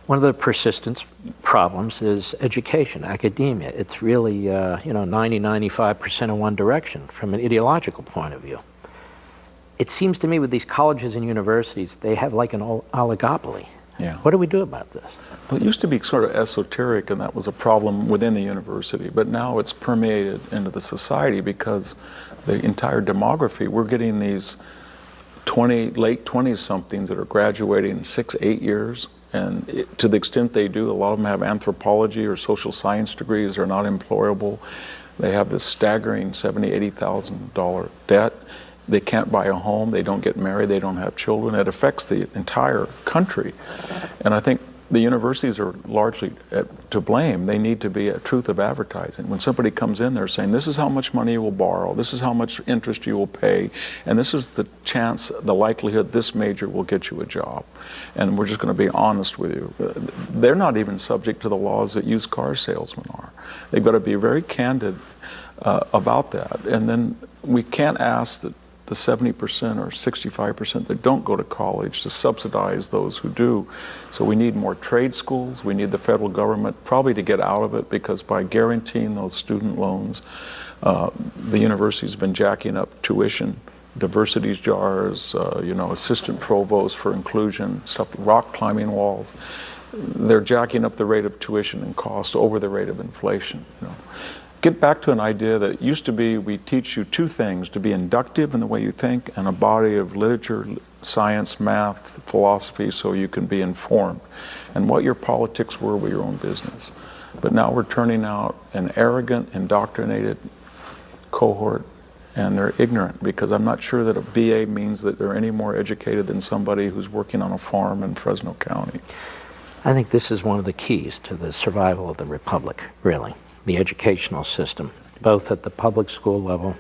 One of the persistent problems is education, academia. It's really, 95% in one direction from an ideological point of view. It seems to me with these colleges and universities, they have like an oligopoly. Yeah. What do we do about this? Well, it used to be sort of esoteric, and that was a problem within the university, but now it's permeated into the society because the entire demography, we're getting these late 20-somethings that are graduating in 6-8 years, and to the extent they do, a lot of them have anthropology or social science degrees. They're not employable. They have this staggering $70,000, $80,000 debt. They can't buy a home, they don't get married, they don't have children. It affects the entire country. And I think the universities are largely to blame. They need to be a truth of advertising. When somebody comes in there saying, this is how much money you will borrow, this is how much interest you will pay, and this is the chance, the likelihood this major will get you a job. And we're just going to be honest with you. They're not even subject to the laws that used car salesmen are. They've got to be very candid about that. And then we can't ask the 70% or 65% that don't go to college to subsidize those who do. So we need more trade schools. We need the federal government probably to get out of it, because by guaranteeing those student loans, the university's been jacking up tuition, diversity jars, assistant provosts for inclusion, stuff, rock climbing walls. They're jacking up the rate of tuition and cost over the rate of inflation. Get back to an idea that it used to be we teach you two things: to be inductive in the way you think, and a body of literature, science, math, philosophy, so you can be informed. And what your politics were your own business. But now we're turning out an arrogant, indoctrinated cohort, and they're ignorant, because I'm not sure that a BA means that they're any more educated than somebody who's working on a farm in Fresno County. I think this is one of the keys to the survival of the republic, really. The educational system, both at the public school level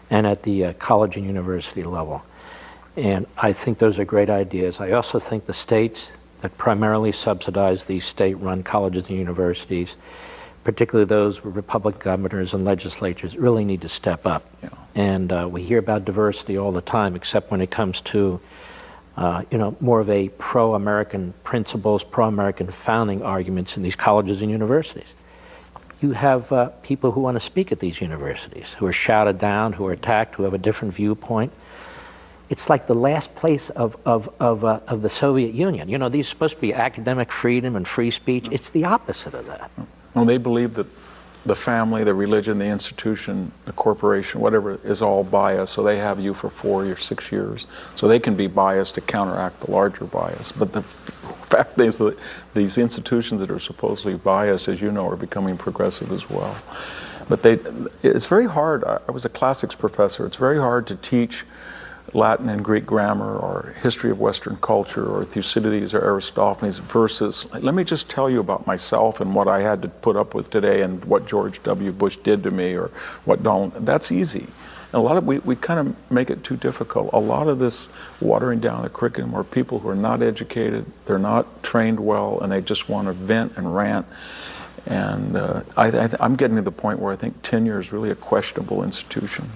and at the college and university level. And I think those are great ideas. I also think the states that primarily subsidize these state-run colleges and universities, particularly those with Republican governors and legislatures, really need to step up. Yeah. And we hear about diversity all the time, except when it comes to more of a pro-American principles, pro-American founding arguments in these colleges and universities. You have people who want to speak at these universities, who are shouted down, who are attacked, who have a different viewpoint. It's like the last place of the Soviet Union. These are supposed to be academic freedom and free speech. It's the opposite of that. Well, they believe that the family, the religion, the institution, the corporation, whatever, is all biased. So they have you for 4 or 6 years. So they can be biased to counteract the larger bias. But the fact is that these institutions that are supposedly biased, as you know, are becoming progressive as well. But it's very hard. I was a classics professor. It's very hard to teach Latin and Greek grammar or history of Western culture or Thucydides or Aristophanes versus, let me just tell you about myself and what I had to put up with today and what George W. Bush did to me or what Donald. That's easy. And a lot of we kind of make it too difficult. A lot of this watering down the curriculum are people who are not educated, they're not trained well, and they just want to vent and rant. And I'm getting to the point where I think tenure is really a questionable institution.